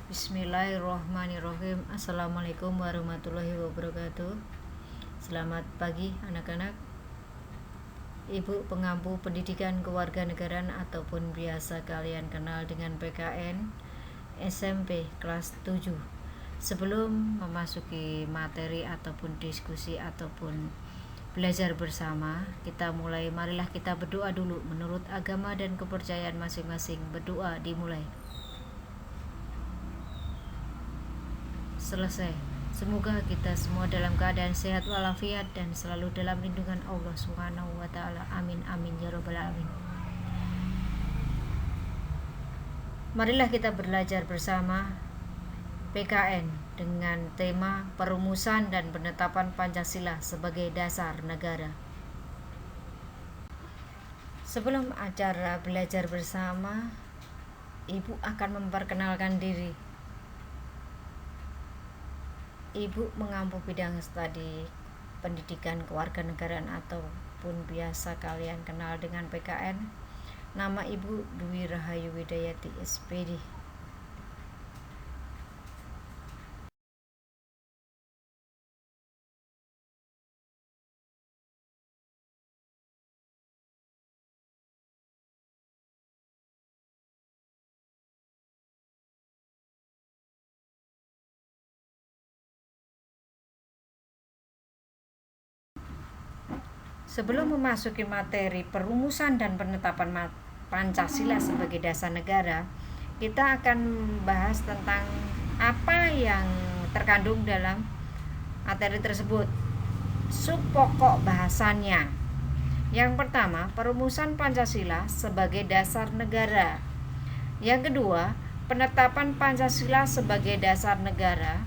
Bismillahirrahmanirrahim. Assalamualaikum warahmatullahi wabarakatuh. Selamat pagi anak-anak. Ibu pengampu pendidikan kewarganegaraan ataupun biasa kalian kenal dengan PKN SMP kelas 7. Sebelum memasuki materi ataupun diskusi ataupun belajar bersama, marilah kita berdoa dulu menurut agama dan kepercayaan masing-masing. Berdoa dimulai. Selesai. Semoga kita semua dalam keadaan sehat walafiat dan selalu dalam lindungan Allah Subhanahu wa taala. Amin amin ya rabbal alamin. Marilah kita belajar bersama PKN dengan tema perumusan dan penetapan Pancasila sebagai dasar negara. Sebelum acara belajar bersama, Ibu akan memperkenalkan diri. Ibu mengampu bidang studi pendidikan kewarganegaraan ataupun biasa kalian kenal dengan PKN. Nama Ibu Dwi Rahayu Widayati SPD. Sebelum memasuki materi perumusan dan penetapan Pancasila sebagai dasar negara, kita akan membahas tentang apa yang terkandung dalam materi tersebut. Sub pokok bahasannya. Yang pertama, perumusan Pancasila sebagai dasar negara. Yang kedua, penetapan Pancasila sebagai dasar negara.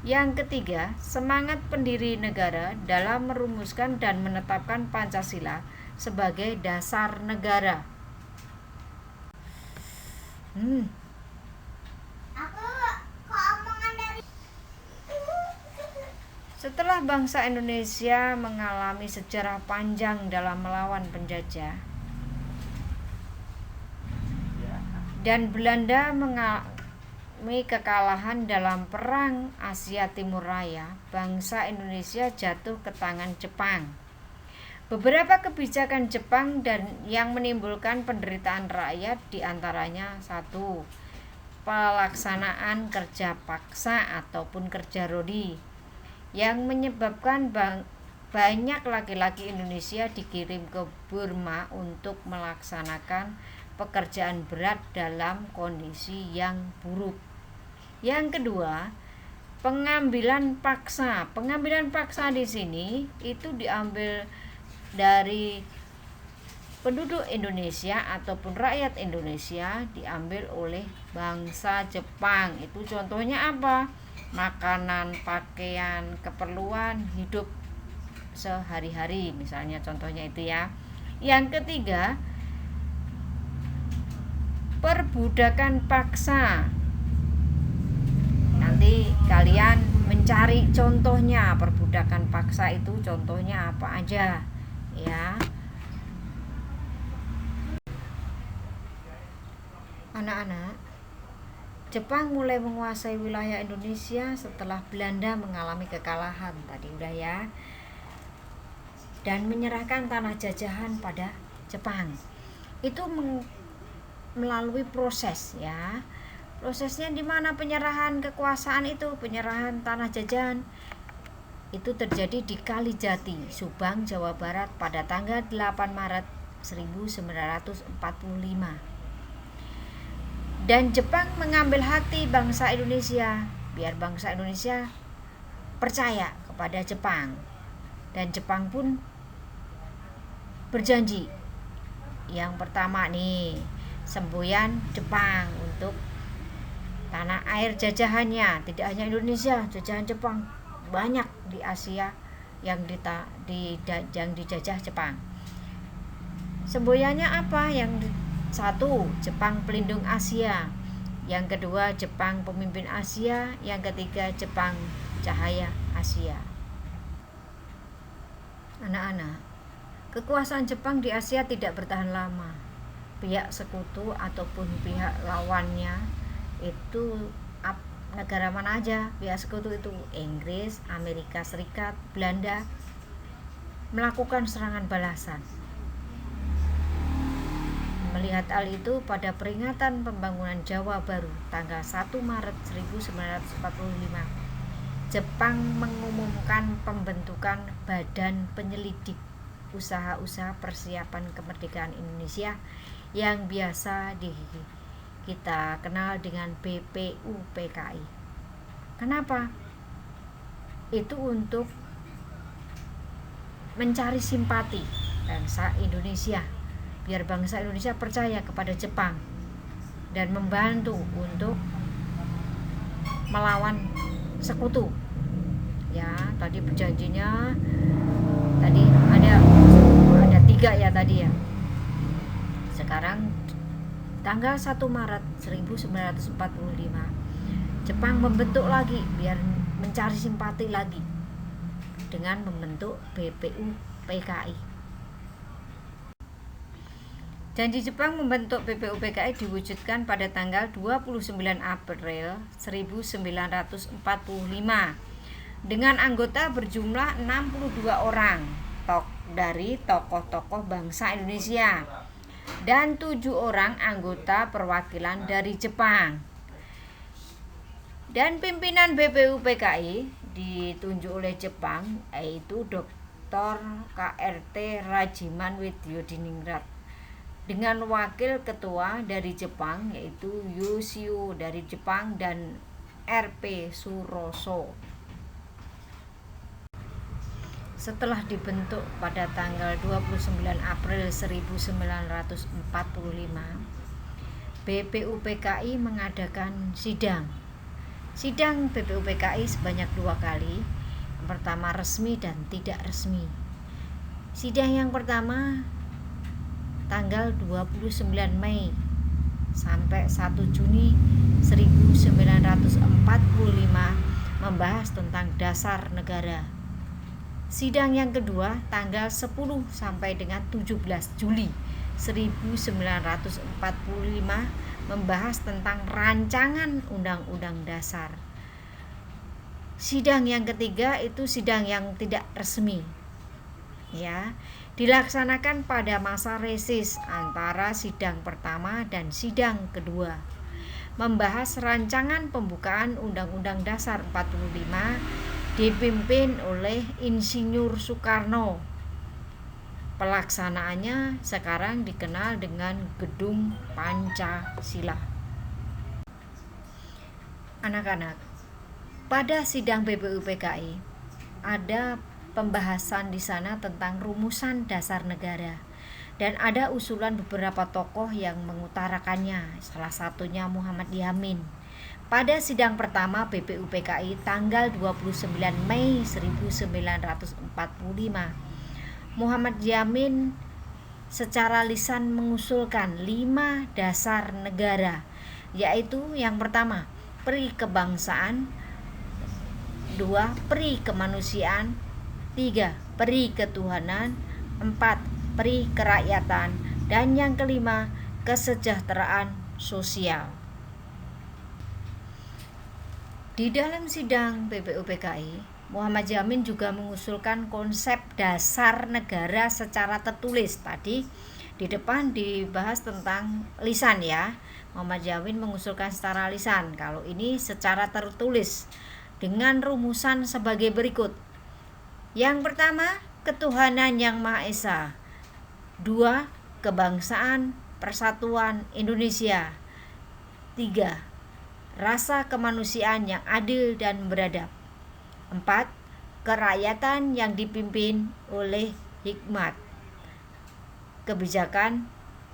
Yang ketiga, semangat pendiri negara dalam merumuskan dan menetapkan Pancasila sebagai dasar negara. Setelah bangsa Indonesia mengalami sejarah panjang dalam melawan penjajah dan Belanda mengalami kekalahan dalam Perang Asia Timur Raya, bangsa Indonesia jatuh ke tangan Jepang. Beberapa kebijakan Jepang dan yang menimbulkan penderitaan rakyat diantaranya 1. Pelaksanaan kerja paksa ataupun kerja rodi yang menyebabkan banyak laki-laki Indonesia dikirim ke Burma untuk melaksanakan pekerjaan berat dalam kondisi yang buruk. Yang kedua, pengambilan paksa. Pengambilan paksa di sini itu diambil dari penduduk Indonesia ataupun rakyat Indonesia, diambil oleh bangsa Jepang. Itu contohnya apa? Makanan, pakaian, keperluan hidup sehari-hari, misalnya contohnya itu ya. Yang ketiga, perbudakan paksa. Nanti kalian mencari contohnya, perbudakan paksa itu contohnya apa aja ya. Anak-anak, Jepang mulai menguasai wilayah Indonesia setelah Belanda mengalami kekalahan tadi udah ya, dan menyerahkan tanah jajahan pada Jepang. Itu melalui proses ya. Prosesnya di mana penyerahan kekuasaan itu, penyerahan tanah jajahan itu terjadi di Kalijati, Subang, Jawa Barat pada tanggal 8 Maret 1945. Dan Jepang mengambil hati bangsa Indonesia, biar bangsa Indonesia percaya kepada Jepang. Dan Jepang pun berjanji. Yang pertama nih, semboyan Jepang untuk tanah air jajahannya, tidak hanya Indonesia, jajahan Jepang banyak di Asia yang dijajah Jepang. Semboyannya apa? Yang 1, Jepang pelindung Asia. Yang kedua, Jepang pemimpin Asia. Yang ketiga, Jepang cahaya Asia. Anak-anak, kekuasaan Jepang di Asia tidak bertahan lama. Pihak sekutu ataupun pihak lawannya itu negara mana aja pihak sekutu itu, Inggris, Amerika Serikat, Belanda, melakukan serangan balasan. Melihat hal itu, pada peringatan pembangunan Jawa Baru tanggal 1 Maret 1945, Jepang mengumumkan pembentukan Badan Penyelidik Usaha-usaha Persiapan Kemerdekaan Indonesia yang biasa kita kenal dengan BPUPKI. Kenapa? Itu untuk mencari simpati bangsa Indonesia, biar bangsa Indonesia percaya kepada Jepang dan membantu untuk melawan sekutu. Ya, tadi perjanjinya tadi ada 3 ya tadi ya. Sekarang tanggal 1 Maret 1945 Jepang membentuk lagi biar mencari simpati lagi dengan membentuk BPUPKI. Janji Jepang membentuk BPUPKI diwujudkan pada tanggal 29 April 1945 dengan anggota berjumlah 62 orang dari tokoh-tokoh bangsa Indonesia dan 7 orang anggota perwakilan dari Jepang. Dan pimpinan BPUPKI ditunjuk oleh Jepang, yaitu Dr. KRT Rajiman Widyodiningrat, dengan wakil ketua dari Jepang yaitu Yoshio dari Jepang dan RP Suroso. Setelah dibentuk pada tanggal 29 April 1945, BPUPKI mengadakan sidang BPUPKI sebanyak 2 kali. Yang pertama resmi dan tidak resmi. Sidang yang pertama tanggal 29 Mei sampai 1 Juni 1945 membahas tentang dasar negara. Sidang yang kedua tanggal 10 sampai dengan 17 Juli 1945 membahas tentang rancangan undang-undang dasar. Sidang yang ketiga itu sidang yang tidak resmi. Ya, dilaksanakan pada masa reses antara sidang pertama dan sidang kedua. Membahas rancangan pembukaan Undang-Undang Dasar 45 dipimpin oleh Insinyur Soekarno. Pelaksanaannya sekarang dikenal dengan Gedung Pancasila. Anak-anak, pada sidang BPUPKI ada pembahasan di sana tentang rumusan dasar negara dan ada usulan beberapa tokoh yang mengutarakannya, salah satunya Muhammad Yamin. Pada sidang pertama BPUPKI tanggal 29 Mei 1945, Muhammad Yamin secara lisan mengusulkan 5 dasar negara, yaitu yang pertama peri kebangsaan, 2 peri kemanusiaan, 3 peri ketuhanan, 4 peri kerakyatan, dan yang kelima kesejahteraan sosial. Di dalam sidang BPUPKI, Muhammad Yamin juga mengusulkan konsep dasar negara secara tertulis. Tadi di depan dibahas tentang lisan ya. Muhammad Yamin mengusulkan secara lisan, kalau ini secara tertulis dengan rumusan sebagai berikut. Yang pertama, ketuhanan yang Maha Esa. 2, kebangsaan persatuan Indonesia. 3, rasa kemanusiaan yang adil dan beradab. 4, kerakyatan yang dipimpin oleh hikmat.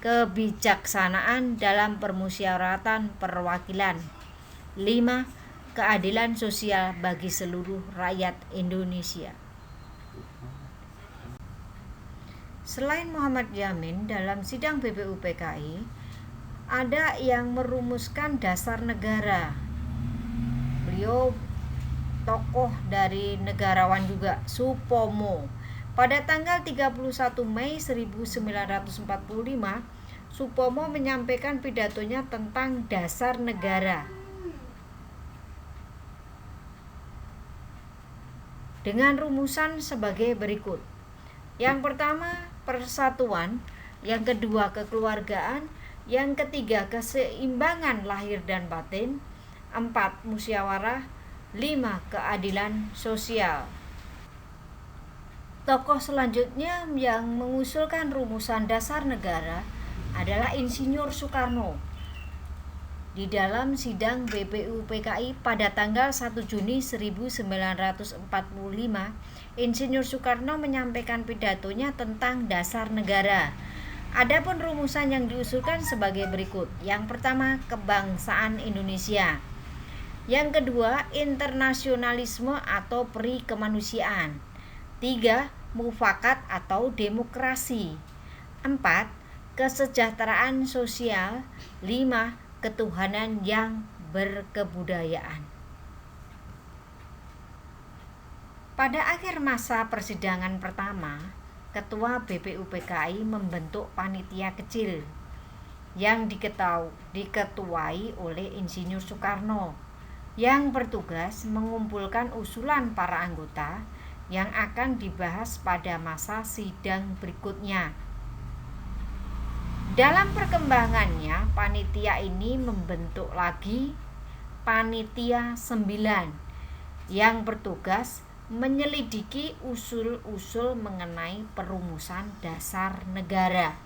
Kebijaksanaan dalam permusyawaratan perwakilan. 5, keadilan sosial bagi seluruh rakyat Indonesia. Selain Muhammad Yamin, dalam sidang BPUPKI ada yang merumuskan dasar negara. Beliau tokoh dari negarawan juga, Supomo. Pada tanggal 31 Mei 1945, Supomo menyampaikan pidatonya tentang dasar negara. dengan rumusan sebagai berikut. Yang pertama, persatuan. Yang kedua, kekeluargaan. Yang ketiga, keseimbangan lahir dan batin. 4, musyawarah. 5, keadilan sosial. Tokoh selanjutnya yang mengusulkan rumusan dasar negara adalah Insinyur Soekarno. Di dalam sidang BPUPKI pada tanggal 1 Juni 1945, Insinyur Soekarno menyampaikan pidatonya tentang dasar negara. Adapun rumusan yang diusulkan sebagai berikut. Yang pertama, kebangsaan Indonesia. Yang kedua, internasionalisme atau peri kemanusiaan. 3, mufakat atau demokrasi. 4, kesejahteraan sosial. 5, ketuhanan yang berkebudayaan. Pada akhir masa persidangan pertama, Ketua BPUPKI membentuk panitia kecil yang diketuai oleh Insinyur Soekarno yang bertugas mengumpulkan usulan para anggota yang akan dibahas pada masa sidang berikutnya. Dalam perkembangannya, panitia ini membentuk lagi panitia 9 yang bertugas menyelidiki usul-usul mengenai perumusan dasar negara.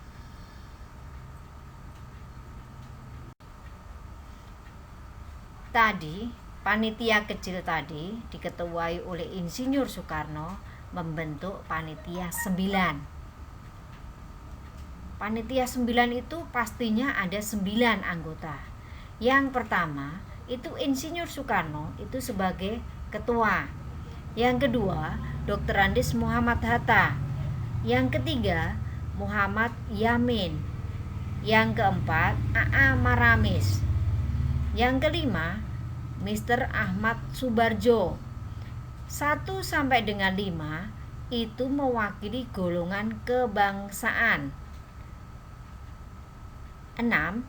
Tadi, panitia kecil tadi diketuai oleh Insinyur Soekarno membentuk panitia 9. Panitia 9 itu pastinya ada 9 anggota. Yang pertama itu Insinyur Soekarno itu sebagai ketua. Yang kedua, Dr. Andes Muhammad Hatta. Yang ketiga, Muhammad Yamin. Yang keempat, A.A. Maramis. Yang kelima, Mr. Ahmad Subarjo. 1 sampai dengan 5 itu mewakili golongan kebangsaan. 6,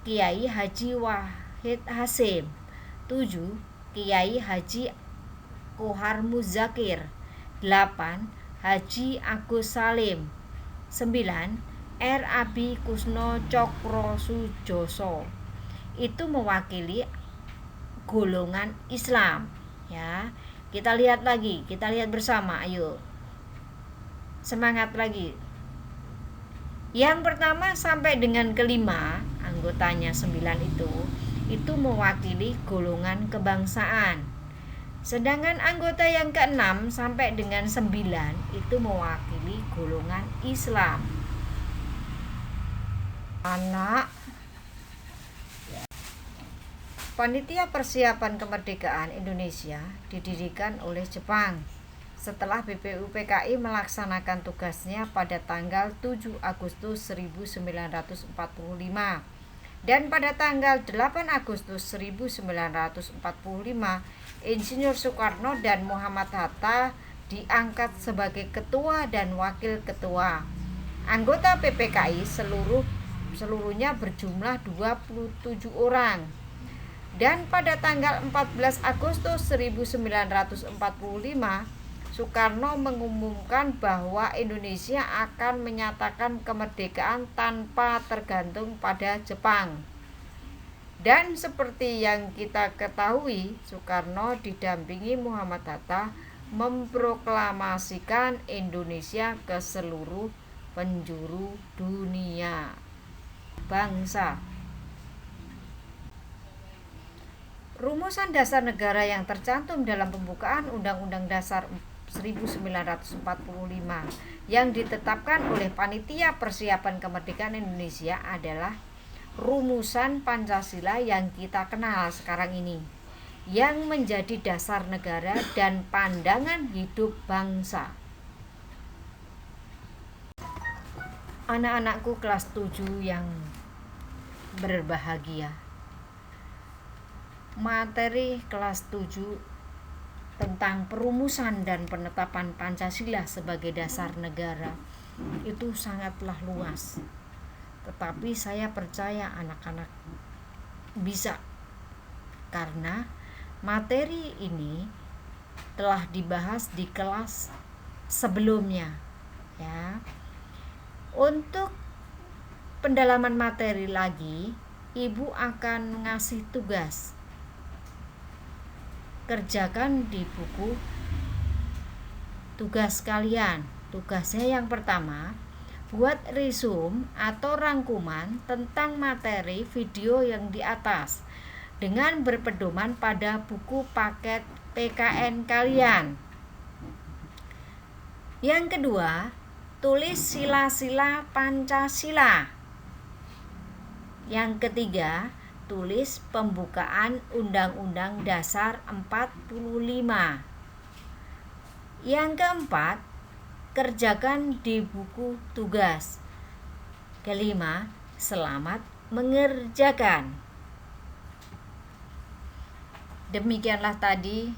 Kiai Haji Wahid Hasyim. 7, Kiai Haji Kohar Muzakir. 8, Haji Agus Salim. 9, R. Abi Kusno Cokro Sujoso. Itu mewakili golongan Islam, ya. Kita lihat lagi, kita lihat bersama, ayo. Semangat lagi. Yang pertama sampai dengan kelima, anggotanya 9 itu mewakili golongan kebangsaan. Sedangkan anggota yang ke-6 sampai dengan 9 itu mewakili golongan Islam. Panitia Persiapan Kemerdekaan Indonesia didirikan oleh Jepang setelah BPUPKI melaksanakan tugasnya pada tanggal 7 Agustus 1945 dan pada tanggal 8 Agustus 1945 Insinyur Soekarno dan Muhammad Hatta diangkat sebagai ketua dan wakil ketua. Anggota PPKI seluruhnya berjumlah 27 orang. Dan pada tanggal 14 Agustus 1945 Soekarno mengumumkan bahwa Indonesia akan menyatakan kemerdekaan tanpa tergantung pada Jepang. Dan seperti yang kita ketahui, Soekarno didampingi Muhammad Hatta memproklamasikan Indonesia ke seluruh penjuru dunia. Bangsa. Rumusan dasar negara yang tercantum dalam pembukaan Undang-Undang Dasar 1945 yang ditetapkan oleh Panitia Persiapan Kemerdekaan Indonesia adalah rumusan Pancasila yang kita kenal sekarang ini, yang menjadi dasar negara dan pandangan hidup bangsa. Anak-anakku kelas 7 yang berbahagia, materi kelas 7 tentang perumusan dan penetapan Pancasila sebagai dasar negara itu sangatlah luas. Tetapi saya percaya anak-anak bisa, karena materi ini telah dibahas di kelas sebelumnya ya. Untuk pendalaman materi lagi, Ibu akan ngasih tugas. Kerjakan di buku tugas kalian. Tugasnya yang pertama, buat resume atau rangkuman tentang materi video yang di atas dengan berpedoman pada buku paket PKN kalian. Yang kedua, tulis sila-sila Pancasila. Yang ketiga, tulis pembukaan Undang-Undang Dasar 45. Yang keempat, kerjakan di buku tugas. Kelima, selamat mengerjakan. Demikianlah tadi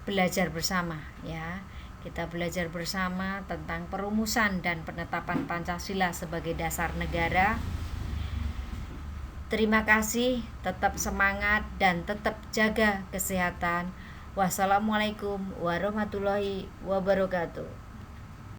belajar bersama ya. Kita belajar bersama tentang perumusan dan penetapan Pancasila sebagai dasar negara. Terima kasih, tetap semangat dan tetap jaga kesehatan. Wassalamualaikum warahmatullahi wabarakatuh.